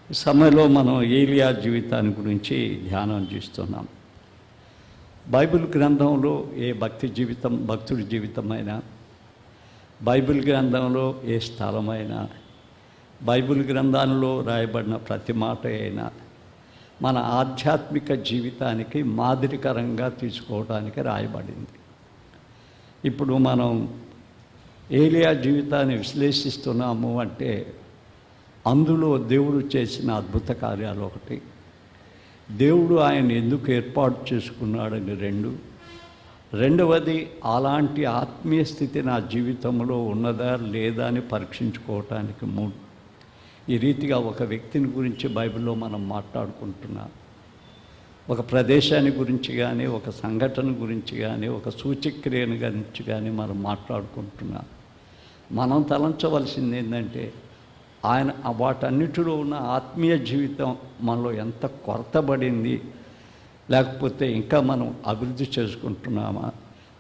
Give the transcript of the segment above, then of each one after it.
ఈ సమయంలో మనం ఏలియా జీవితాన్ని గురించి ధ్యానం చేస్తున్నాం. బైబిల్ గ్రంథంలో ఏ భక్తుడి జీవితమైనా, బైబిల్ గ్రంథంలో ఏ స్థలమైనా, బైబిల్ గ్రంథంలో రాయబడిన ప్రతి మాట అయినా మన ఆధ్యాత్మిక జీవితానికి మాదిరికరంగా తీసుకోవడానికి రాయబడింది. ఇప్పుడు మనం ఏలియా జీవితాన్ని విశ్లేషిస్తున్నాము అంటే అందులో దేవుడు చేసిన అద్భుత కార్యాలు ఒకటి, దేవుడు ఆయన ఎందుకు ఏర్పాటు చేసుకున్నాడని రెండవది అలాంటి ఆత్మీయ స్థితి నా జీవితంలో ఉన్నదా లేదా అని పరీక్షించుకోవటానికి ఈ రీతిగా ఒక వ్యక్తిని గురించి బైబిల్లో మనం మాట్లాడుకుంటున్నాం. ఒక ప్రదేశాన్ని గురించి కానీ, ఒక సంఘటన గురించి కానీ, ఒక సూచక్రియను గురించి కానీ మనం మాట్లాడుకుంటున్నాం. మనం తలంచవలసింది ఏంటంటే ఆయన వాటన్నిటిలో ఉన్న ఆత్మీయ జీవితం మనలో ఎంత కొరతబడింది, లేకపోతే ఇంకా మనం అభివృద్ధి చేసుకుంటున్నామా,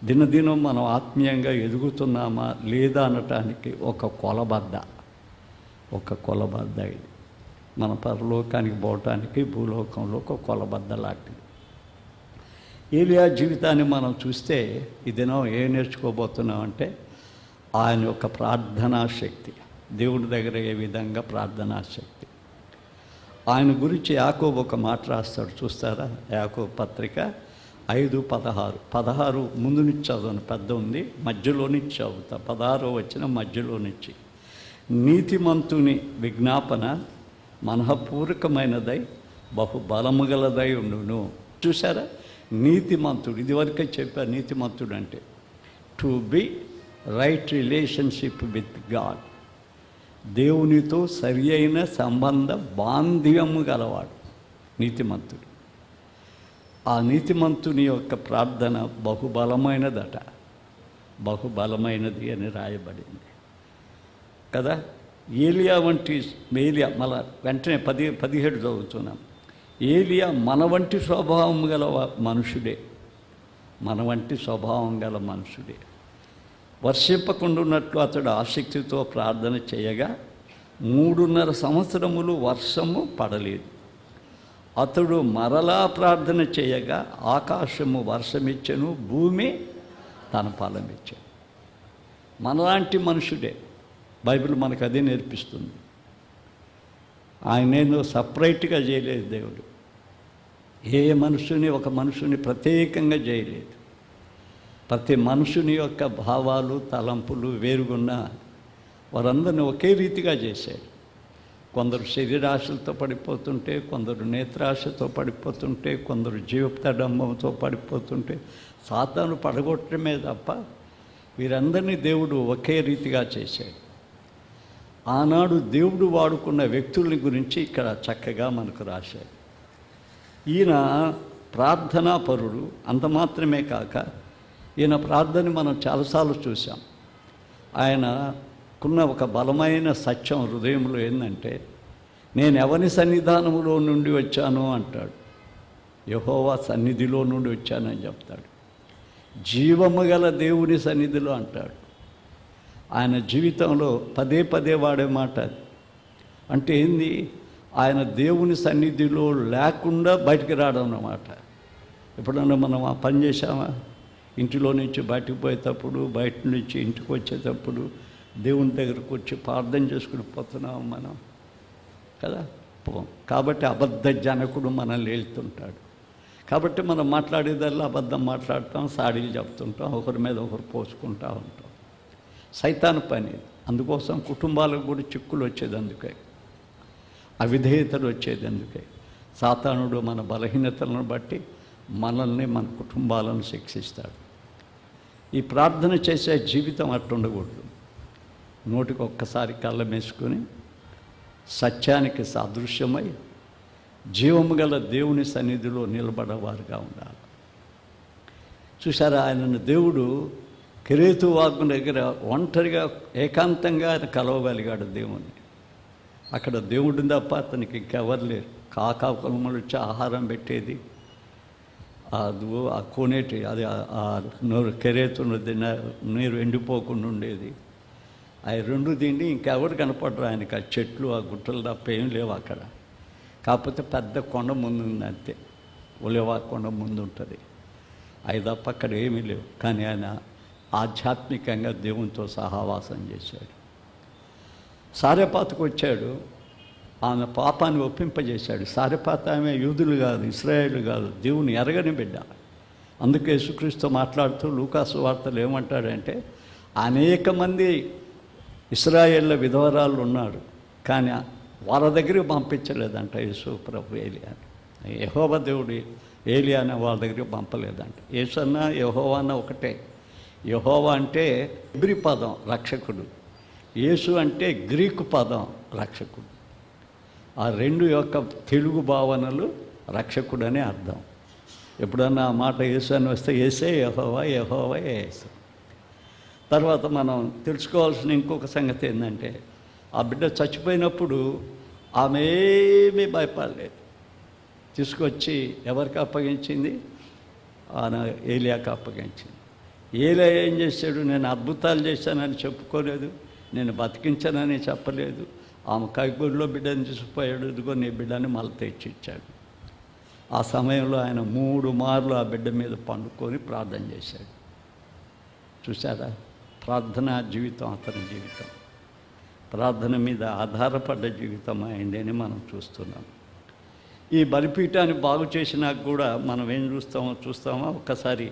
దినదినం మనం ఆత్మీయంగా ఎదుగుతున్నామా లేదా అనటానికి ఒక కొలబద్ద ఇది. మన పరలోకానికి పోవటానికి భూలోకంలో ఒక కొలబద్ద లాంటిది. ఏలియా జీవితాన్ని మనం చూస్తే ఈ దినం ఏం నేర్చుకోబోతున్నాం అంటే ఆయన యొక్క ప్రార్థనా శక్తి, దేవుడి దగ్గర ఏ విధంగా ప్రార్థనా శక్తి. ఆయన గురించి యాకోబు ఒక మాట రాస్తాడు, చూస్తారా? యాకోబు పత్రిక 5:16 ముందు నుంచి చదవను, పెద్ద ఉంది, మధ్యలో నుంచి చదువుతా. 16 వచ్చిన మధ్యలో నుంచి, నీతిమంతుని విజ్ఞాపన మనఃపూర్వకమైనదై బహుబలము గలదై ఉండును. చూసారా? నీతిమంతుడు, ఇదివరకే చెప్పారు. నీతిమంతుడు అంటే to be right relationship with God, దేవునితో సరి అయిన సంబంధ బాంధ్యము గలవాడు నీతిమంతుడు. ఆ నీతిమంతుని యొక్క ప్రార్థన బహుబలమైనది అని రాయబడింది కదా. ఏలియా మళ్ళా వెంటనే 17 చదువుతున్నాం. ఏలియా మన వంటి స్వభావం గల మనుషుడే. వర్షింపకుండా ఉన్నట్లు అతడు ఆసక్తితో ప్రార్థన చేయగా 3.5 సంవత్సరములు వర్షము పడలేదు. అతడు మరలా ప్రార్థన చేయగా ఆకాశము వర్షమిచ్చెను, భూమి తన ఫలమిచ్చెను. మనలాంటి మనుషుడే. బైబిల్ మనకు అదే నేర్పిస్తుంది. ఆయనేదో సపరేట్గా చేయలేదు దేవుడు. ఒక మనుషుని ప్రత్యేకంగా చేయలేదు. ప్రతి మనుషుని యొక్క భావాలు, తలంపులు వేరుగున్న వారందరినీ ఒకే రీతిగా చేశాడు. కొందరు శరీరాశలతో పడిపోతుంటే, కొందరు నేత్రాశతో పడిపోతుంటే, కొందరు జీవప్తడంబంతో పడిపోతుంటే, సాతాను పడగొట్టడమే తప్ప వీరందరినీ దేవుడు ఒకే రీతిగా చేశాడు. ఆనాడు దేవుడు వాడుకున్న వ్యక్తుల్ని గురించి ఇక్కడ చక్కగా మనకు రాశాడు. ఈయన ప్రార్థనా పరుడు. అంత మాత్రమే కాక ఈయన ప్రార్థన మనం చాలాసార్లు చూసాం. ఆయనకున్న ఒక బలమైన సత్యం హృదయంలో ఏంటంటే, నేను ఎవరి సన్నిధానంలో నుండి వచ్చాను అంటాడు. యెహోవా సన్నిధిలో నుండి వచ్చానని చెప్తాడు. జీవము గల దేవుని సన్నిధిలో అంటాడు. ఆయన జీవితంలో పదే వాడే మాట అంటే ఏంది? ఆయన దేవుని సన్నిధిలో లేకుండా బయటికి రావడం అన్నమాట. ఎప్పుడన్నా మనం ఆ పని చేశామా? ఇంటిలో నుంచి బయటకు పోయేటప్పుడు, బయట నుంచి ఇంటికి వచ్చేటప్పుడు దేవుని దగ్గరకు వచ్చి ప్రార్థన చేసుకుని పోతున్నాము మనం కదా. కాబట్టి అబద్ధ జనకుడు మనల్ని వెళ్తుంటాడు. కాబట్టి మనం మాట్లాడేదల్లా అబద్ధం మాట్లాడతాం, సాడీలు చెప్తుంటాం, ఒకరి మీద ఒకరు పోసుకుంటూ ఉంటాం. సైతాను పని. అందుకోసం కుటుంబాలకు కూడా చిక్కులు వచ్చేది అందుకే, అవిధేయతలు వచ్చేది అందుకే. సాతానుడు మన బలహీనతలను బట్టి మనల్ని, మన కుటుంబాలను శిక్షిస్తాడు. ఈ ప్రార్థన చేసే జీవితం అట్టుండకూడదు. నోటికి ఒక్కసారి కళ్ళం వేసుకొని సత్యానికి సాదృశ్యమై జీవము గల దేవుని సన్నిధిలో నిలబడేవారుగా ఉండాలి. చూసారా? ఆయనను దేవుడు కెరేతు వాగు దగ్గర ఒంటరిగా ఏకాంతంగా ఆయన కలవగలిగాడు దేవుణ్ణి. అక్కడ దేవుడు తప్ప అతనికి ఇంకెవరు లేరు. కాకాకులములు వచ్చి ఆహారం పెట్టేది, ఆ కోనేటి, అది కెరేతు నీరు ఎండిపోకుండా ఉండేది. అవి 2 తిండి ఇంకెవరు కనపడరు ఆయనకి. ఆ చెట్లు, ఆ గుట్టలు తప్ప ఏం లేవు అక్కడ. కాకపోతే పెద్ద కొండ ముందు ఉంది అంతే, ఒలివ కొండ ముందు ఉంటుంది. అవి తప్ప అక్కడ ఏమీ లేవు. కానీ ఆయన ఆధ్యాత్మికంగా దేవునితో సహవాసం చేశాడు. సారెపాతుకు వచ్చాడు, ఆమె పాపాన్ని ఒప్పింపజేశాడు. సారెపాత ఆమె యూదులు కాదు, ఇశ్రాయేలు కాదు, దేవుని ఎరగని బిడ్డ. అందుకే యేసుక్రీస్తు మాట్లాడుతూ లూకాసు వార్తలు ఏమంటాడంటే, అనేక మంది ఇశ్రాయేళ్ల విధవరాళ్ళు ఉన్నారు, కానీ వాళ్ళ దగ్గరికి పంపించలేదంట యేసు ప్రభు ఏలియాని. యెహోవా దేవుడు ఏలియాని వాళ్ళ దగ్గరికి పంపలేదంట. యేసు అన్న యెహోవా అన్న ఒకటే. యెహోవా అంటే హెబ్రీ పదం రక్షకుడు, యేసు అంటే గ్రీకు పదం రక్షకుడు. ఆ రెండు యొక్క తెలుగు భావనలు రక్షకుడు అనే అర్థం. ఎప్పుడన్నా ఆ మాట యేసు అని వస్తే యేసే యెహోవా, యెహోవా యేసు. తర్వాత మనం తెలుసుకోవాల్సిన ఇంకొక సంగతి ఏంటంటే, ఆ బిడ్డ చచ్చిపోయినప్పుడు ఆమె ఏమీ భయపడలేదు. తీసుకొచ్చి ఎవరికి అప్పగించింది? ఆయన ఏలియాకి అప్పగించింది. ఏలియా ఏం చేశాడు? నేను అద్భుతాలు చేశానని చెప్పుకోలేదు, నేను బతికించానని చెప్పలేదు. ఆమె కైకూరులో బిడ్డని తీసుకుపోయాడు, ఇదిగో నీ బిడ్డని మళ్ళీ తెచ్చిచ్చాడు. ఆ సమయంలో ఆయన 3 మార్లు ఆ బిడ్డ మీద పండుకొని ప్రార్థన చేశాడు. చూసారా? ప్రార్థనా జీవితం అతని జీవితం, ప్రార్థన మీద ఆధారపడ్డ జీవితం అయిందని మనం చూస్తున్నాం. ఈ బలిపీఠాన్ని బాగు చేసినాక కూడా మనం ఏం చూస్తామా ఒక్కసారి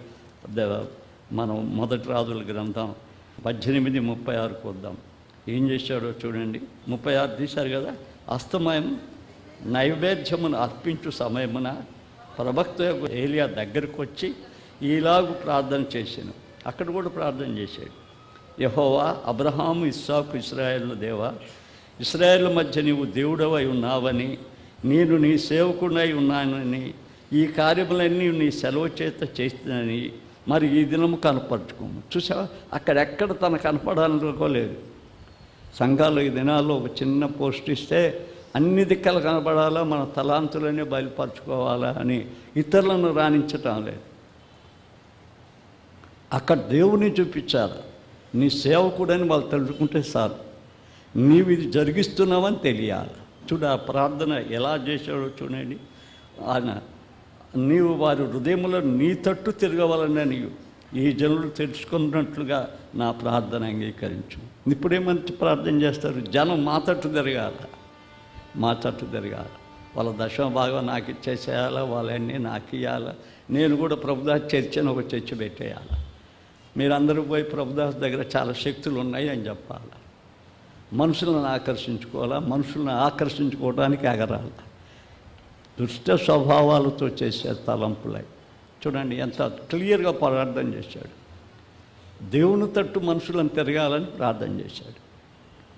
మనం మొదటి రాజుల గ్రంథం 18:36 వద్దాం. ఏం చేశాడో చూడండి. 36 తీశారు కదా. అస్తమయం నైవేద్యమును అర్పించు సమయమున ప్రవక్త ఏలియా దగ్గరకు వచ్చి ఈలాగు ప్రార్థన చేశాను. అక్కడ కూడా ప్రార్థన చేశాడు. యెహోవా, అబ్రహాము, ఇస్సాకు, ఇశ్రాయేలు దేవా, ఇశ్రాయేలు మధ్య నీవు దేవుడవై ఉన్నావని, నేను నీ సేవకుడై ఉన్నానని, ఈ కార్యములన్నీ నీ సెలవు చేత చేస్తానని మరి ఈ దినము కనపరుచుకోము. చూసావా? అక్కడెక్కడ తను కనపడాలనుకోలేదు. సంఘాలు ఈ దినాల్లో ఒక చిన్న పోస్ట్ ఇస్తే అన్ని దిక్కలు కనపడాలా, మన తలాంతులనే బయలుపరచుకోవాలా అని ఇతరులను రాణించటం లేదు. అక్కడ దేవుని చూపించాలి. నీ సేవకుడని వాళ్ళు తెలుసుకుంటే చాలు, నీవు ఇది జరిగిస్తున్నావని తెలియాలి. చూడ ఆ ప్రార్థన ఎలా చేశాడో చూడండి. ఆయన, నీవు వారి హృదయంలో నీ తట్టు తిరగవాలని ఈ జనులు తెలుసుకున్నట్లుగా నా ప్రార్థన అంగీకరించు. ఇప్పుడేమంచి ప్రార్థన చేస్తారు? జనం మా తట్టు తిరగాల, మా తట్టు తిరగాల. వాళ్ళ దశమ భాగం నాకు ఇచ్చేసేయాలా, వాళ్ళన్నీ నాకు ఇవ్వాలా, నేను కూడా ప్రభుదాస్ చర్చ్ అని ఒక చర్చ పెట్టేయాలి. మీరందరూ పోయి ప్రభుదాస్ దగ్గర చాలా శక్తులు ఉన్నాయి అని చెప్పాలి. మనుషులను ఆకర్షించుకోవాలా, మనుషులను ఆకర్షించుకోవడానికి ఎగరాలి. దుష్ట స్వభావాలతో చేసే తలంపులై చూడండి ఎంత క్లియర్గా ప్రార్థన చేశాడు. దేవుని తట్టు మనుషులను తిరగాలని ప్రార్థన చేశాడు.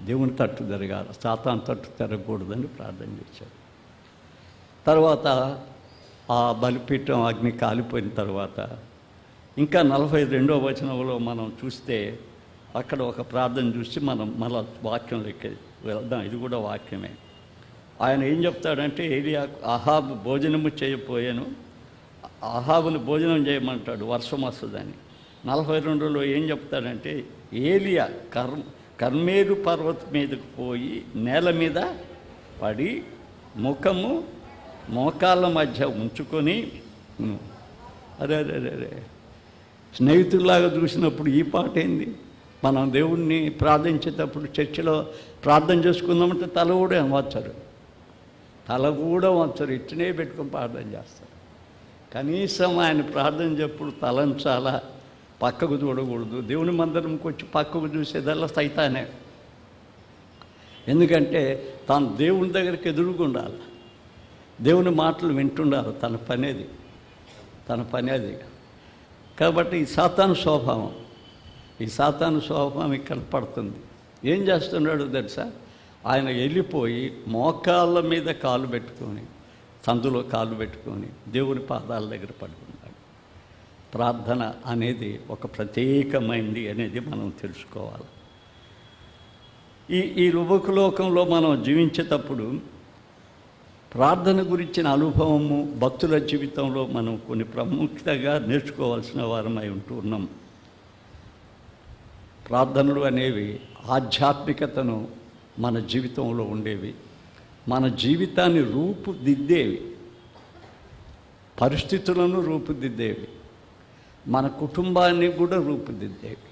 దేవుని తట్టు తిరగాలి, సాతాను తట్టు తిరగకూడదని ప్రార్థన చేశాడు. తర్వాత ఆ బలిపీఠం అగ్ని కాలిపోయిన తర్వాత ఇంకా 42వ వచనంలో మనం చూస్తే అక్కడ ఒక ప్రార్థన చూసి మనం మళ్ళా వాక్యంలోకి వెళ్దాం. ఇది కూడా వాక్యమే. ఆయన ఏం చెప్తాడంటే, ఏలియా అహాబు భోజనము చేయపోయాను, అహాబుని భోజనం చేయమంటాడు వర్షం వస్తుందని. 42లో ఏం చెప్తాడంటే, ఏలియా కర్మేలు పర్వతం మీదకు పోయి నేల మీద పడి ముఖము మోకాళ్ళ మధ్య ఉంచుకొని, అరే స్నేహితుల్లాగా చూసినప్పుడు ఈ పాట ఏంది? మనం దేవుణ్ణి ప్రార్థించేటప్పుడు చర్చిలో ప్రార్థన చేసుకుందామంటే తల కూడా వంచరు, ఇట్లనే పెట్టుకొని ప్రార్థన చేస్తారు. కనీసం ఆయన ప్రార్థన చెప్పుడు తలంచాలా, పక్కకు చూడకూడదు. దేవుని మందిరంకి వచ్చి పక్కకు చూసేదల్లా సైతానే. ఎందుకంటే తాను దేవుని దగ్గరికి ఎదురుగుండాలి, దేవుని మాటలు వింటుండాలి. తన పని అది. కాబట్టి ఈ సాతాను స్వభావం ఇక్కడ పడుతుంది. ఏం చేస్తున్నాడు తెలుసా? ఆయన వెళ్ళిపోయి మోకాళ్ళ మీద కాలు పెట్టుకొని, సందులో కాలు పెట్టుకొని దేవుని పాదాల దగ్గర పడుకున్నాడు. ప్రార్థన అనేది ఒక ప్రత్యేకమైంది అనేది మనం తెలుసుకోవాలి. ఈ లోకంలో మనం జీవించేటప్పుడు ప్రార్థన గురించిన అనుభవము భక్తుల జీవితంలో మనం కొన్ని ప్రాముఖ్యతగా నేర్చుకోవాల్సిన వారమై ఉంటున్నాం. ప్రార్థనలు అనేవి ఆధ్యాత్మికతను మన జీవితంలో ఉండేవి. మన జీవితాన్ని రూపుదిద్దేవి, పరిస్థితులను రూపుదిద్దేవి, మన కుటుంబాన్ని కూడా రూపుదిద్దేవి.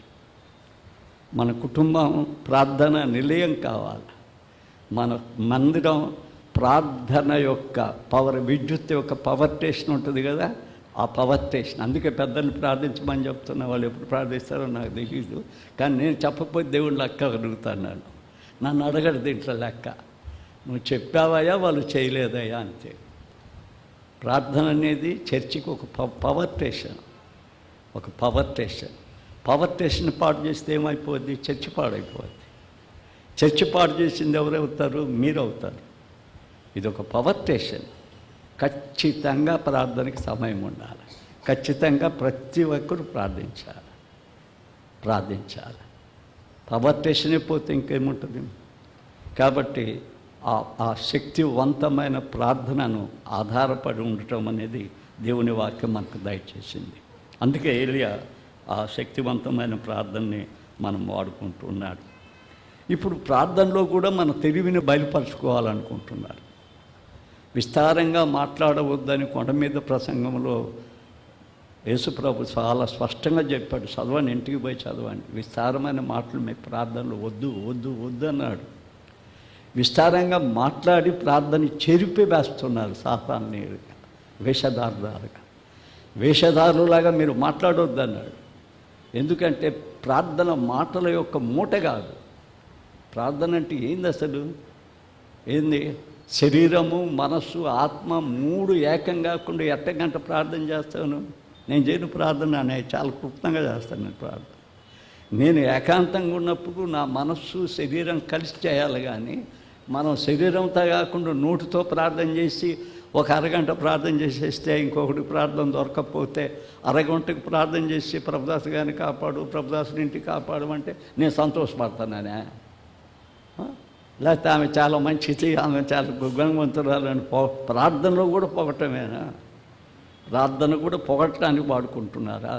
మన కుటుంబం ప్రార్థన నిలయం కావాలి. మన మందిరం ప్రార్థన యొక్క పవర్, విద్యుత్ యొక్క పవర్ స్టేషన్ ఉంటుంది కదా, ఆ పవర్ స్టేషన్. అందుకే పెద్దల్ని ప్రార్థించమని చెప్తున్నా. వాళ్ళు ఎప్పుడు ప్రార్థిస్తారో నాకు తెలియదు, కానీ నేను చెప్పకపోతే దేవుడు లెక్క అడుగుతున్నాను. నన్ను అడగడు దీంట్లో లెక్క. నువ్వు చెప్పావయ్యా, వాళ్ళు చేయలేదయ్యా, అంతే. ప్రార్థన అనేది చర్చికి ఒక పవర్ స్టేషన్, ఒక పవర్ స్టేషన్. పవర్ స్టేషన్ పాడు చేస్తే ఏమైపోద్ది? చర్చి పాడైపోద్ది. చర్చి పాడు చేసింది ఎవరవుతారు? మీరు అవుతారు. ఇది ఒక పవర్ స్టేషన్. ఖచ్చితంగా ప్రార్థనకి సమయం ఉండాలి. ఖచ్చితంగా ప్రతి ఒక్కరు ప్రార్థించాలి. పవర్ స్టేషనే పోతే ఇంకేముంటుంది? కాబట్టి ఆ శక్తివంతమైన ప్రార్థనను ఆధారపడి ఉండటం అనేది దేవుని వాక్యం మనకు దయచేసింది. అందుకే ఏలియా ఆ శక్తివంతమైన ప్రార్థనని మనం వాడుకుంటున్నాడు. ఇప్పుడు ప్రార్థనలో కూడా మన తెలివిని బయలుపరుచుకోవాలనుకుంటున్నారు. విస్తారంగా మాట్లాడవద్దని కొండ మీద ప్రసంగంలో యేసుప్రభు చాలా స్పష్టంగా చెప్పాడు. చదవండి, ఇంటికి పోయి చదవండి. విస్తారమైన మాటలు మీ ప్రార్థనలు వద్దు వద్దు వద్దు అన్నాడు. విస్తారంగా మాట్లాడి ప్రార్థన చెరిపి వేస్తున్నారు సాతాన్ని వేషధారులాగా మీరు మాట్లాడొద్దు అన్నాడు. ఎందుకంటే ప్రార్థన మాటల యొక్క మూట కాదు. ప్రార్థన అంటే ఏంది అసలు? ఏంది? శరీరము, మనస్సు, ఆత్మ మూడు ఏకం కాకుండా ఎట్టగంట ప్రార్థన చేస్తాను? నేను చేయను ప్రార్థన, నేను చాలా క్లుప్తంగా చేస్తాను. నేను ప్రార్థన నేను ఏకాంతంగా ఉన్నప్పుడు నా మనస్సు శరీరం కలిసి చేయాలి. కానీ మనం శరీరంతో కాకుండా నోటితో ప్రార్థన చేసి ఒక అరగంట ప్రార్థన చేసేస్తే ఇంకొకటి ప్రార్థన దొరకకపోతే అరగంటకు ప్రార్థన చేసి ప్రభుదాస్ గారిని కాపాడు, ప్రభుదాసుని ఇంటికి కాపాడు అంటే నేను సంతోషపడతానే? లేకపోతే ఆమె చాలా మంచిది, ఆమె చాలా గుణవంతురాలని ప్రార్థనలో కూడా పొగటమేనా? ప్రార్థన కూడా పొగట్టడానికి వాడుకుంటున్నారా?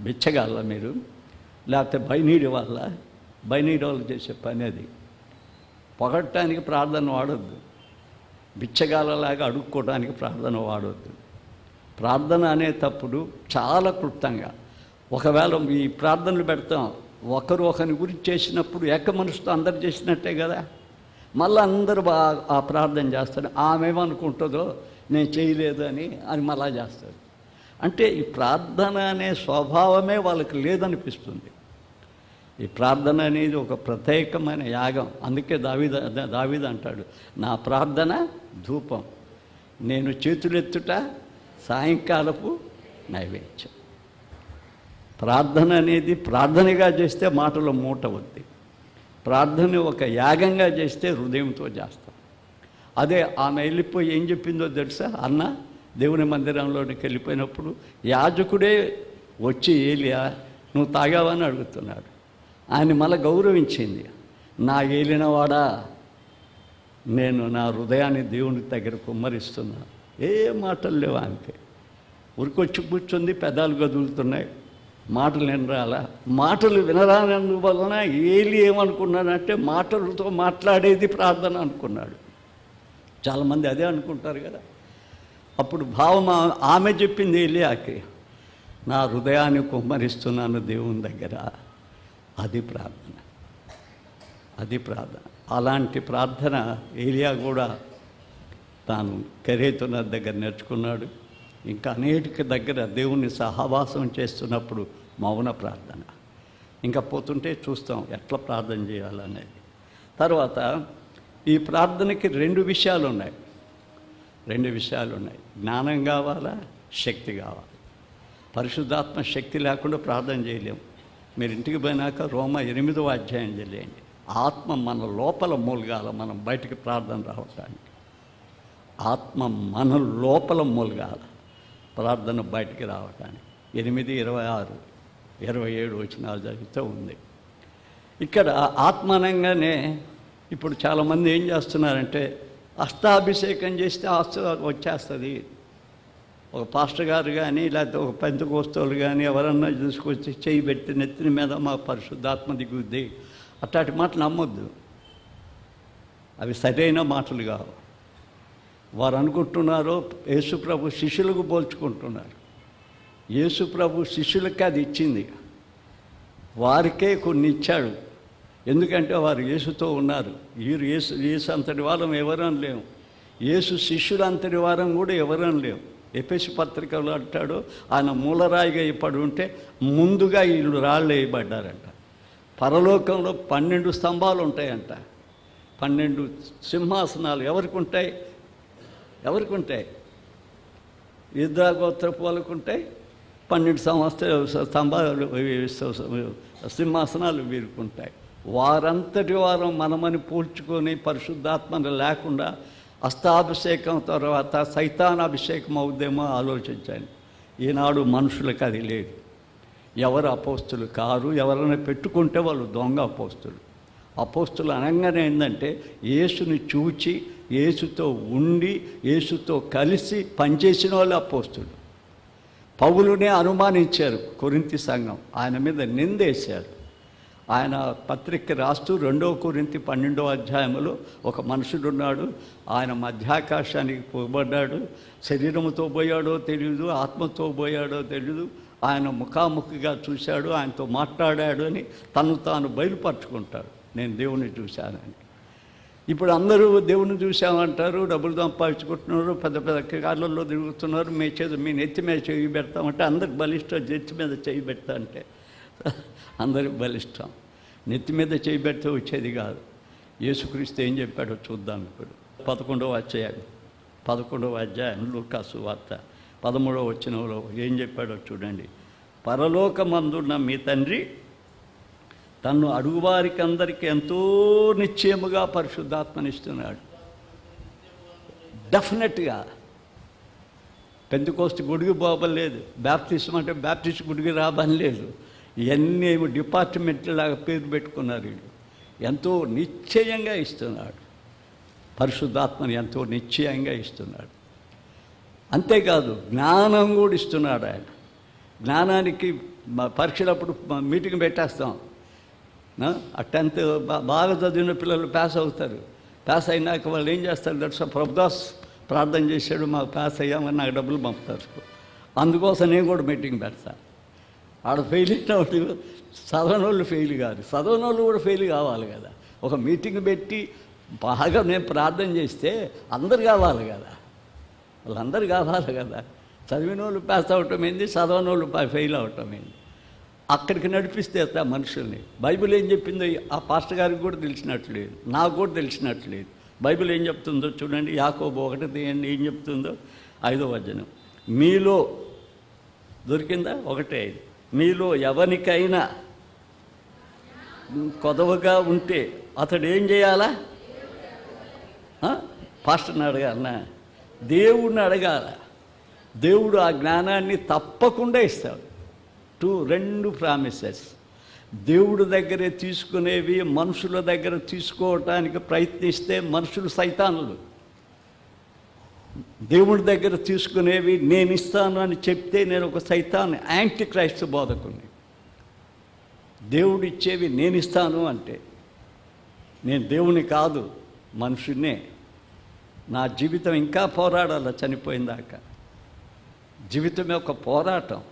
బిచ్చగాళ్ళ మీరు? లేకపోతే బైనీడి వాళ్ళు చేసే పని అది. పొగట్టడానికి ప్రార్థన వాడొద్దు. బిచ్చగాళ్ళలాగా అడుక్కోవడానికి ప్రార్థన వాడొద్దు. ప్రార్థన అనేటప్పుడు చాలా క్లుప్తంగా, ఒకవేళ ఈ ప్రార్థనలు పెడతాం, ఒకరు ఒకరిని గురించి చేసినప్పుడు ఏక మనసుతో అందరు చేసినట్టే కదా. మళ్ళీ అందరూ ఆ ప్రార్థన చేస్తారు. ఆమెమనుకుంటుందో నేను చేయలేదు అని మళ్ళా చేస్తారు. అంటే ఈ ప్రార్థన అనే స్వభావమే వాళ్ళకి లేదనిపిస్తుంది. ఈ ప్రార్థన అనేది ఒక ప్రత్యేకమైన యాగం. అందుకే దావీదు అంటాడు, నా ప్రార్థన ధూపం, నేను చేతులెత్తుట సాయంకాలపు నైవేద్యం. ప్రార్థన అనేది ప్రార్థనగా చేస్తే మాటలో మూట వద్ది. ప్రార్థన ఒక యాగంగా చేస్తే హృదయంతో చేస్తాం. అదే ఆమె వెళ్ళిపోయి ఏం చెప్పిందో తెలుసా? అన్న దేవుని మందిరంలోనికి వెళ్ళిపోయినప్పుడు యాజకుడే వచ్చి ఏలియా నువ్వు తాగావని అడుగుతున్నాడు. ఆయన మళ్ళీ గౌరవించింది. నా ఏలినవాడా, నేను నా హృదయాన్ని దేవుని దగ్గర కుమ్మరిస్తున్నా. ఏ మాటలు లేవు ఆమెకి. ఉరికొచ్చి కూర్చుంది, పెదాలు గదులుతున్నాయి, మాటలు వినరాలా. మాటలు వినరానందువలన ఏలి ఏమనుకున్నాడంటే మాటలతో మాట్లాడేది ప్రార్థన అనుకున్నాడు. చాలామంది అదే అనుకుంటారు కదా. అప్పుడు భావం ఆమె చెప్పింది ఏలియాకి, నా హృదయాన్ని కుమ్మరిస్తున్నాను దేవుని దగ్గర. అది ప్రార్థన. అలాంటి ప్రార్థన ఏలియా కూడా తాను కెరేతున దగ్గర నేర్చుకున్నాడు. ఇంకా అనేక దగ్గర దేవుణ్ణి సహవాసం చేస్తున్నప్పుడు మౌన ప్రార్థన. ఇంకా పోతుంటే చూస్తాం ఎట్లా ప్రార్థన చేయాలనేది. తర్వాత ఈ ప్రార్థనకి రెండు విషయాలు ఉన్నాయి. జ్ఞానం కావాలా, శక్తి కావాలి. పరిశుద్ధాత్మ శక్తి లేకుండా ప్రార్థన చేయలేము. మీరు ఇంటికి పోయినాక రోమా 8వ అధ్యాయం తెలియండి. ఆత్మ మన లోపల మూలగాల, మనం బయటికి ప్రార్థన రావటానికి. ఆత్మ మన లోపల మూలగాల, ప్రార్థన బయటికి రావటానికి. 8, 26, 27 వచనాలు జరిగితే ఉంది. ఇక్కడ ఆత్మానంగానే ఇప్పుడు చాలామంది ఏం చేస్తున్నారంటే అష్టాభిషేకం చేస్తే వచ్చేస్తుంది. ఒక పాస్టర్ గారు కానీ లేకపోతే ఒక పెంతెకోస్తోలు కానీ ఎవరన్నా చూసుకొచ్చి చేయి పెట్టి నెత్తిన మీద మా పరిశుద్ధాత్మ దిగుద్ది, అట్లాంటి మాటలు నమ్మొద్దు. అవి సరైన మాటలు కావు. వారు అనుకుంటున్నారో యేసుప్రభు శిష్యులకు పోల్చుకుంటున్నారు. యేసుప్రభు శిష్యులకి అది ఇచ్చింది, వారికే కొన్ని ఇచ్చాడు. ఎందుకంటే వారు యేసుతో ఉన్నారు. వీరు యేసు అంతటి వారం ఎవరని లేవు, యేసు శిష్యులు అంతటి వారం కూడా ఎవరని లేవు. ఎఫెసు పత్రికలో అంటాడు, ఆయన మూలరాయిగా పడి ఉంటే ముందుగా వీళ్ళు రాళ్ళు వేయబడ్డారంట. పరలోకంలో 12 స్తంభాలు ఉంటాయంట, 12 సింహాసనాలు ఎవరికి ఉంటాయి? ఎవరికి ఉంటాయి? యూదాగోత్రపు వాళ్ళకు ఉంటాయి. 12 స్తంభాలు సింహాసనాలు వీరుకుంటాయి. వారంతటి వారం మనమని పోల్చుకొని పరిశుద్ధాత్మను లేకుండా అస్తాభిషేకం తర్వాత సైతాన్ అభిషేకం అవుద్దేమో ఆలోచించాను. ఈనాడు మనుషులకు అది లేదు. ఎవరు అపోస్తులు కారు, ఎవరైనా పెట్టుకుంటే వాళ్ళు దొంగ అపోస్తులు. అపోస్తులు అనగానే ఏంటంటే యేసుని చూచి, యేసుతో ఉండి, యేసుతో కలిసి పనిచేసిన వాళ్ళు అపోస్తులు. పౌలునే అనుమానించారు కొరింథీ సంఘం, ఆయన మీద నిందేశారు. ఆయన పత్రిక రాస్తూ 2 కొరింథీ 12వ అధ్యాయంలో ఒక మనుషుడున్నాడు, ఆయన మధ్యాకాశానికి పోబడ్డాడు, శరీరంతో పోయాడో తెలియదు, ఆత్మతో పోయాడో తెలియదు, ఆయన ముఖాముఖిగా చూశాడు, ఆయనతో మాట్లాడాడు అని తను తాను బయలుపరుచుకుంటాడు, నేను దేవుణ్ణి చూశానని. ఇప్పుడు అందరూ దేవుణ్ణి చూసామంటారు, డబ్బులు సంపాదించుకుంటున్నారు, పెద్ద పెద్ద కార్లలో తిరుగుతున్నారు, మీ నెత్తి మీద చేయి పెడతామంటే అందరికి బలిష్టం. నెత్తి మీద చేయి పెడతా అంటే అందరికి బలిష్టం. నెత్తి మీద చేయి పెడితే వచ్చేది కాదు. యేసుక్రీస్తు ఏం చెప్పాడో చూద్దాం. ఇప్పుడు 11వ అధ్యాయం లూకా సువార్త 13వ వచనంలో ఏం చెప్పాడో చూడండి. పరలోకమందున్న మీ తండ్రి తన్ను అడుగువారికి అందరికీ ఎంతో నిశ్చయముగా పరిశుద్ధాత్మనిస్తున్నాడు. డెఫినెట్గా పెంతెకోస్తు గుడికి పోవలేదు, బ్యాప్టిజం అంటే బ్యాప్టిస్ట్ గుడికి రాబని లేదు. ఇవన్నీ డిపార్ట్మెంట్లాగా పేరు పెట్టుకున్నారు. వీళ్ళు ఎంతో నిశ్చయంగా ఇస్తున్నాడు, పరిశుద్ధాత్మని ఎంతో నిశ్చయంగా ఇస్తున్నాడు. అంతేకాదు జ్ఞానం కూడా ఇస్తున్నాడు ఆయన. జ్ఞానానికి పరీక్షలప్పుడు మీటింగ్ పెట్టేస్తాం. ఆ 10th బాగా చదివిన పిల్లలు పాస్ అవుతారు. పాస్ అయినాక వాళ్ళు ఏం చేస్తారు? దట్స్ ప్రభుదాస్ ప్రార్థన చేశాడు, మాకు పాస్ అయ్యామని నాకు డబ్బులు పంపుతారు. అందుకోసం నేను కూడా మీటింగ్ పెడతాను. ఆడ ఫెయిల్ అయిన వాళ్ళు చదవని వాళ్ళు ఫెయిల్ కాదు, చదవని వాళ్ళు కూడా ఫెయిల్ కావాలి కదా. ఒక మీటింగ్ పెట్టి బాగా నేను ప్రార్థన చేస్తే అందరు కావాలి కదా, వాళ్ళందరూ కావాలి కదా. చదివిన వాళ్ళు పాస్ అవటం ఏంది, చదవని వాళ్ళు ఫెయిల్ అవటం ఏంది? అక్కడికి నడిపిస్తే మనుషుల్ని. బైబిల్ ఏం చెప్పిందో ఆ పాస్టర్ గారికి కూడా తెలిసినట్లేదు, నాకు కూడా తెలిసినట్లేదు. బైబిల్ ఏం చెప్తుందో చూడండి. యాకోబు 1 తీయండి, ఏం చెప్తుందో 5వ వచనం. మీలో దొరికిందా? 1:5. మీలో ఎవరికైనా కొదవగా ఉంటే అతడు ఏం చేయాలా? పాస్టర్ని అడగాలనా? దేవుడిని అడగాల. దేవుడు ఆ జ్ఞానాన్ని తప్పకుండా ఇస్తాడు. 2 ప్రామిసెస్. దేవుడి దగ్గరే తీసుకునేవి మనుషుల దగ్గర తీసుకోవటానికి ప్రయత్నిస్తే మనుషులు సైతానులు. దేవుడి దగ్గర తీసుకునేవి నేను ఇస్తాను అని చెప్తే నేను ఒక సైతాన్, యాంటీ క్రైస్తు బోధకుని. దేవుడు ఇచ్చేవి నేను ఇస్తాను అంటే నేను దేవుని కాదు, మనుషున్నే. నా జీవితం ఇంకా పోరాడాల చనిపోయిందాక. జీవితమే ఒక పోరాటం.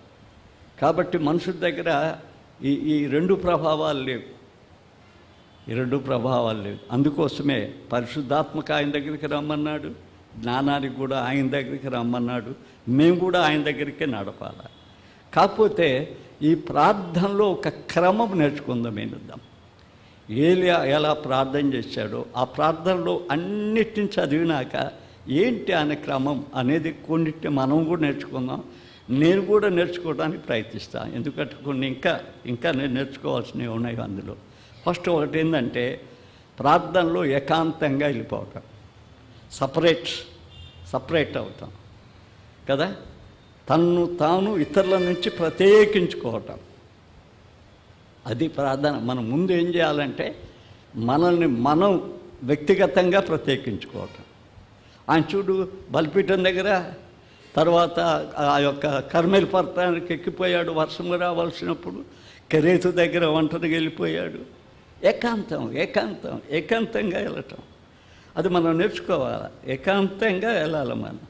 కాబట్టి మనుషుల దగ్గర ఈ 2 ప్రభావాలు లేవు. ఈ 2 ప్రభావాలు లేవు. అందుకోసమే పరిశుద్ధాత్మక ఆయన దగ్గరికి రమ్మన్నాడు, జ్ఞానానికి కూడా ఆయన దగ్గరికి రమ్మన్నాడు. మేము కూడా ఆయన దగ్గరికే నడపాలి. కాకపోతే ఈ ప్రార్థనలో ఒక క్రమం నేర్చుకుందాం. ఏనుద్దాం ఏలియా ఎలా ప్రార్థన చేశాడో ఆ ప్రార్థనలో అన్నిటిని చదివినాక ఏంటి అనే క్రమం అనేది కొన్నిటిని మనం కూడా నేర్చుకుందాం. నేను కూడా నేర్చుకోవడానికి ప్రయత్నిస్తాను. ఎందుకంటే కొన్ని ఇంకా నేను నేర్చుకోవాల్సినవి ఉన్నాయి అందులో. ఫస్ట్ ఒకటి ఏంటంటే ప్రార్థనలో ఏకాంతంగా వెళ్ళిపోవటం, సపరేట్ అవుతాం కదా. తన్ను తాను ఇతరుల నుంచి ప్రత్యేకించుకోవటం, అది ప్రార్థన. మనం ముందు ఏం చేయాలంటే మనల్ని మనం వ్యక్తిగతంగా ప్రత్యేకించుకోవటం. ఆయన చూడు బలిపీఠం దగ్గర, తర్వాత ఆ యొక్క కర్మెలు పర్వతానికి ఎక్కిపోయాడు, వర్షం రావాల్సినప్పుడు కెరేతు దగ్గర ఒంటరిగా వెళ్ళిపోయాడు. ఏకాంతంగా వెళ్ళటం. అది మనం నేర్చుకోవాలి. ఏకాంతంగా వెళ్ళాలి. మనం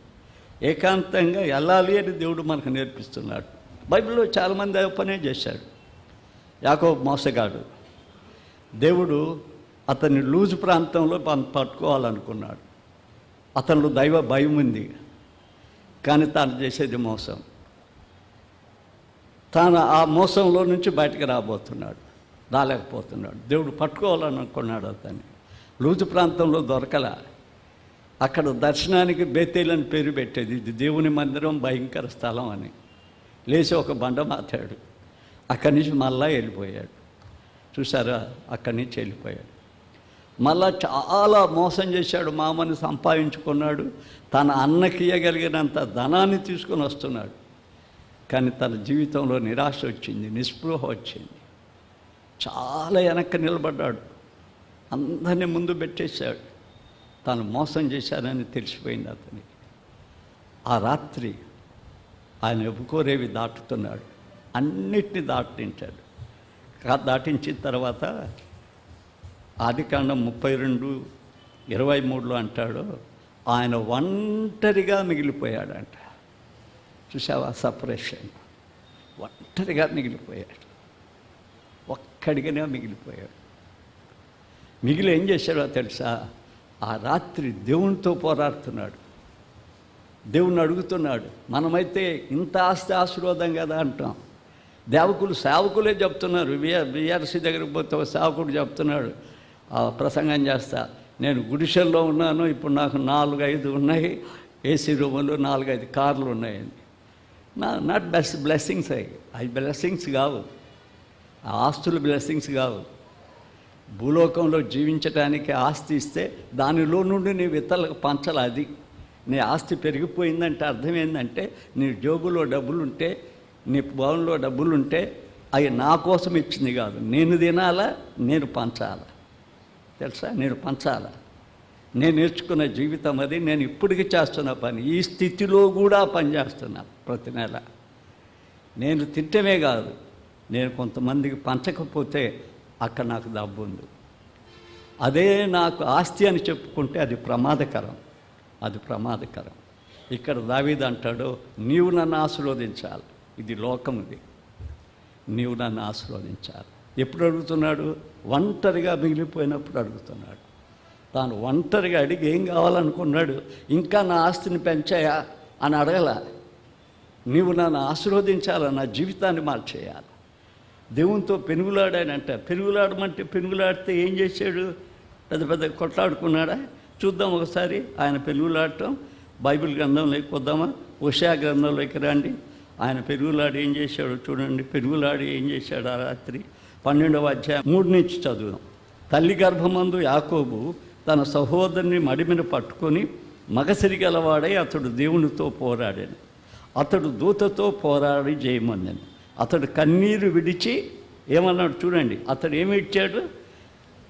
ఏకాంతంగా వెళ్ళాలి అని దేవుడు మనకు నేర్పిస్తున్నాడు. బైబిల్లో చాలామంది ఆ పనే చేశాడు. యాకోబు మోసగాడు. దేవుడు అతన్ని లూజు ప్రాంతంలో పట్టుకోవాలనుకున్నాడు. అతనిలో దైవ భయం ఉంది, కానీ తాను చేసేది మోసం. తాను ఆ మోసంలో నుంచి బయటకు రాలేకపోతున్నాడు. దేవుడు పట్టుకోవాలనుకున్నాడు అతన్ని. లూజు ప్రాంతంలో దొరకల. అక్కడ దర్శనానికి బేతేలు అని పేరు పెట్టేది. ఇది దేవుని మందిరం, భయంకర స్థలం అని. లేచి ఒక బండ మాతాడు. అక్కడి నుంచి మళ్ళా వెళ్ళిపోయాడు. చూసారా, అక్కడి నుంచి వెళ్ళిపోయాడు. మళ్ళా చాలా మోసం చేశాడు. మామని సంపాదించుకున్నాడు. తన అన్నకి ఇయ్యగలిగినంత ధనాన్ని తీసుకొని వస్తున్నాడు. కానీ తన జీవితంలో నిరాశ వచ్చింది, నిస్పృహ వచ్చింది. చాలా వెనక్కి నిలబడ్డాడు. అందరినీ ముందు పెట్టేశాడు. తాను మోసం చేశానని తెలిసిపోయింది అతనికి. ఆ రాత్రి ఆయన ఎవ్వుకోరేవి దాటుతున్నాడు. అన్నిటినీ దాటించాడు. దాటించిన తర్వాత ఆదికాండం 32:23 అంటాడు, ఆయన ఒంటరిగా మిగిలిపోయాడంట. చూసావా సపరేషన్? ఒంటరిగా మిగిలిపోయాడు. ఒక్కడిగానే మిగిలిపోయాడు. మిగిలి ఏం చేశాడో తెలుసా? ఆ రాత్రి దేవునితో పోరాడుతున్నాడు. దేవుణ్ణి అడుగుతున్నాడు. మనమైతే ఇంత ఆస్తి ఆశీర్వాదం కదా అంటాం. సేవకులే చెప్తున్నారు. బీఆర్సీ దగ్గరికి పోతే సేవకుడు చెప్తున్నాడు, ప్రసంగం చేస్తా, నేను గుడిసెల్లో ఉన్నాను, ఇప్పుడు నాకు 4-5 ఉన్నాయి, ఏసీ రూములు, 4-5 కార్లు ఉన్నాయని. నాట్ బ్లెస్సింగ్స్ అవి బ్లెస్సింగ్స్ కావు. ఆ ఆస్తులు బ్లెస్సింగ్స్ కావు. భూలోకంలో జీవించడానికి ఆస్తి ఇస్తే దానిలో నుండి నీ ఇతరులకు పంచాలి. అది నీ ఆస్తి పెరిగిపోయిందంటే అర్థం ఏంటంటే, నీ జోబులో డబ్బులుంటే, నీ భవన్లో డబ్బులుంటే అవి నా కోసం ఇచ్చింది కాదు. నేను తినాలా, నేను పంచాలా. తెలుసా? నేను పంచాలా. నేను నేర్చుకున్న జీవితం అది. నేను ఇప్పటికీ చేస్తున్న పని. ఈ స్థితిలో కూడా పనిచేస్తున్నా ప్రతి నెల. నేను తింటమే కాదు, నేను కొంతమందికి పంచకపోతే అక్కడ నాకు డబ్బు ఉంది. అదే నాకు ఆస్తి అని చెప్పుకుంటే అది ప్రమాదకరం. ఇక్కడ దావీదు అంటాడు, నీవు నన్ను ఆశీర్వదించాలి. ఇది లోకం, ఇది నీవు నన్ను ఆశీర్వదించాలి. ఎప్పుడు అడుగుతున్నాడు? ఒంటరిగా మిగిలిపోయినప్పుడు అడుగుతున్నాడు. తాను ఒంటరిగా అడిగి ఏం కావాలనుకున్నాడు? ఇంకా నా ఆస్తిని పెంచాయా అని అడగల. నీవు నన్ను ఆశీర్వదించాలి, నా జీవితాన్ని మార్చేయాలి. దేవునితో పెనుగులాడానంట. పెనుగులాడితే ఏం చేశాడు? పెద్ద కొట్లాడుకున్నాడా? చూద్దాం ఒకసారి ఆయన పెనుగులాడటం. బైబిల్ గ్రంథంలోకి వద్దామా? హోషేయ గ్రంథంలోకి రండి. ఆయన పెనుగులాడి ఏం చేశాడు చూడండి. పెనుగులాడి ఏం చేశాడు? ఆ రాత్రి 12వ అధ్యాయం 3 నుంచి చదువుదాం. తల్లి గర్భమందు యాకోబు తన సహోదరుని మడిమిని పట్టుకొని మగసిరి గలవాడై అతడు దేవునితో పోరాడాను. అతడు దూతతో పోరాడి జయమన్నాను. అతడు కన్నీరు విడిచి ఏమన్నాడు చూడండి. అతడు ఏమి ఇచ్చాడు?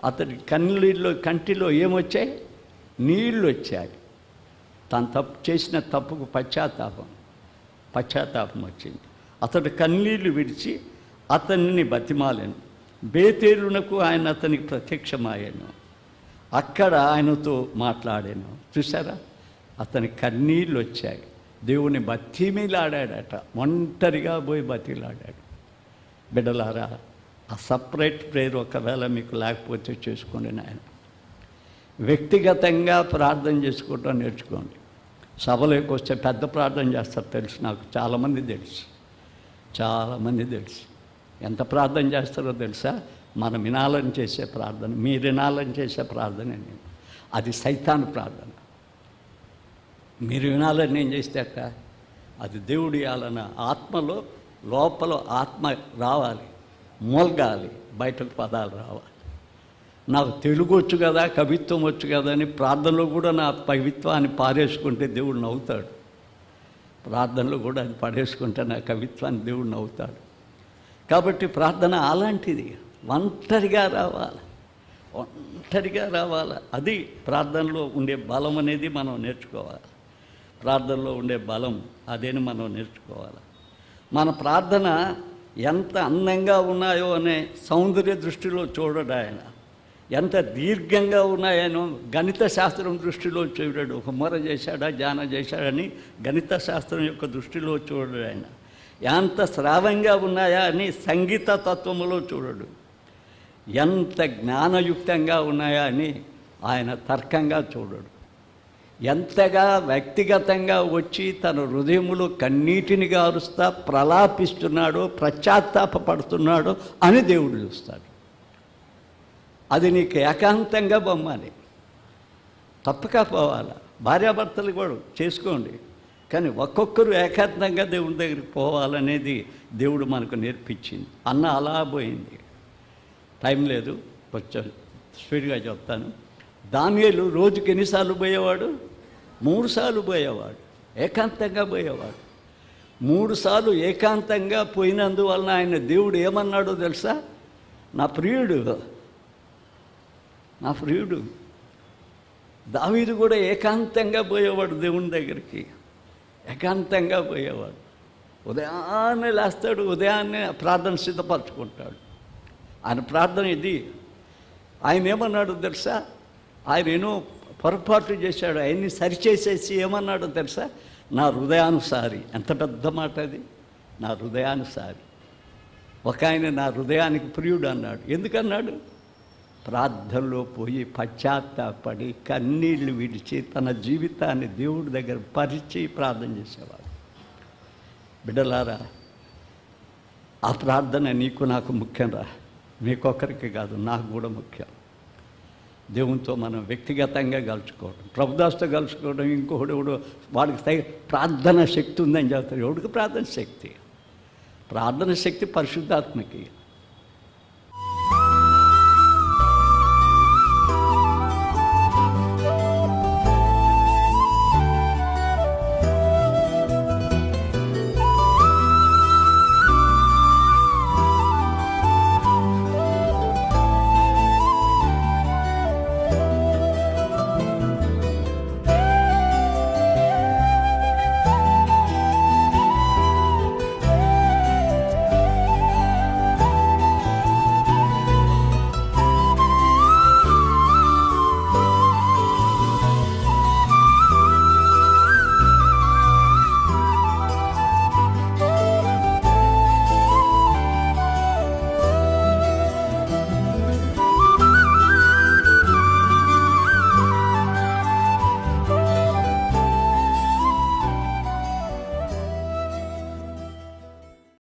అతడి కంటిలో ఏమొచ్చాయి? నీళ్ళు వచ్చాయి. తాను చేసిన తప్పుకు పశ్చాత్తాపం వచ్చింది. అతడు కన్నీళ్లు విడిచి అతన్ని బతిమాలను. బేతేలునకు ఆయన అతనికి ప్రత్యక్షమాయాను. అక్కడ ఆయనతో మాట్లాడాను. చూసారా? అతని కన్నీళ్ళు వచ్చాయి. దేవుని బతిమిలాడాడట. ఒంటరిగా పోయి బతిలాడాడు. బిడ్డలారా, ఆ సపరేట్ ప్రేయర్ ఒకవేళ మీకు లేకపోతే చేసుకోండి నాయన. వ్యక్తిగతంగా ప్రార్థన చేసుకోవటం నేర్చుకోండి. సభలోకి వస్తే పెద్ద ప్రార్థన చేస్తారు తెలుసు. నాకు చాలామంది తెలుసు. ఎంత ప్రార్థన చేస్తారో తెలుసా? మనం వినాలని చేసే ప్రార్థన, మీరు వినాలని చేసే ప్రార్థన. అది సైతాను ప్రార్థన. మీరు వినాలని నేను చేస్తే అక్క అది దేవుడు ఇవ్వాలన్న ఆత్మలో లోపల ఆత్మ రావాలి, మూలగాలి, బయటకు పదాలు రావాలి. నాకు తెలుగు వచ్చు కదా, కవిత్వం వచ్చు కదా అని ప్రార్థనలో కూడా నా కవిత్వాన్ని పారేసుకుంటే దేవుడు నవ్వుతాడు. ప్రార్థనలో కూడా అది పడేసుకుంటే నా కవిత్వాన్ని దేవుడు నవ్వుతాడు. కాబట్టి ప్రార్థన అలాంటిది. ఒంటరిగా రావాలి. అది ప్రార్థనలో ఉండే బలం అనేది మనం నేర్చుకోవాలి. ప్రార్థనలో ఉండే బలం అదేని మనం నేర్చుకోవాలి. మన ప్రార్థన ఎంత అందంగా ఉన్నాయో అనే సౌందర్య దృష్టిలో చూడడు ఆయన. ఎంత దీర్ఘంగా ఉన్నాయనో గణిత శాస్త్రం దృష్టిలో చూడాడు. ఒక మొర చేశాడా ధ్యాన చేశాడని గణిత శాస్త్రం యొక్క దృష్టిలో చూడడు ఆయన. ఎంత శ్రావంగా ఉన్నాయా అని సంగీత తత్వములో చూడడు. ఎంత జ్ఞానయుక్తంగా ఉన్నాయా అని ఆయన తర్కంగా చూడడు. ఎంతగా వ్యక్తిగతంగా వచ్చి తన హృదయములో కన్నీటిని గారుస్తా ప్రలాపిస్తున్నాడో పశ్చాత్తాపడుతున్నాడో అని దేవుడు చూస్తాడు. అది నీకు ఏకాంతంగా బొమ్మాలి, తప్పక పోవాలా. భార్యాభర్తలు కూడా చేసుకోండి, కానీ ఒక్కొక్కరు ఏకాంతంగా దేవుడి దగ్గరికి పోవాలనేది దేవుడు మనకు నేర్పించింది. అన్న అలా పోయింది. టైం లేదు, కొంచెం స్పీడ్గా చెప్తాను. దానియేలు రోజుకి ఎన్నిసార్లు పోయేవాడు? 3 సార్లు పోయేవాడు, ఏకాంతంగా పోయేవాడు. 3 సార్లు ఏకాంతంగా పోయినందువలన ఆయన దేవుడు ఏమన్నాడో తెలుసా? నా ప్రియుడు. దావీదు కూడా ఏకాంతంగా పోయేవాడు దేవుని దగ్గరికి, ఏకాంతంగా పోయేవాడు. ఉదయాన్నే లేస్తాడు, ఉదయాన్నే ప్రార్థన సిద్ధపరచుకుంటాడు. ఆయన ప్రార్థన ఇది. ఆయన ఏమన్నాడు తెలుసా? ఆయన ఏమో పొరపాట్లు చేశాడు, ఆయన్ని సరిచేసేసి ఏమన్నాడో తెలుసా? నా హృదయానుసారి. ఎంత పెద్ద మాట అది, నా హృదయానుసారి. ఒక ఆయన నా హృదయానికి ప్రియుడు అన్నాడు. ఎందుకన్నాడు? ప్రార్థనలో పోయి పశ్చాత్తాపడి కన్నీళ్లు విడిచి తన జీవితాన్ని దేవుడి దగ్గర పరిచి ప్రార్థన చేసేవాడు. బిడ్డలారా, ఆ ప్రార్థన నీకు నాకు ముఖ్యం రా. మీకొక్కరికి కాదు, నాకు కూడా ముఖ్యం. దేవునితో మనం వ్యక్తిగతంగా కలుసుకోవడం, ప్రభుదాసుతో కలుసుకోవడం. ఇంకొకడు వాడికి ప్రార్థన శక్తి ఉందని చెప్తారు. ఎవడికి ప్రార్థన శక్తి? ప్రార్థన శక్తి పరిశుద్ధాత్మకి.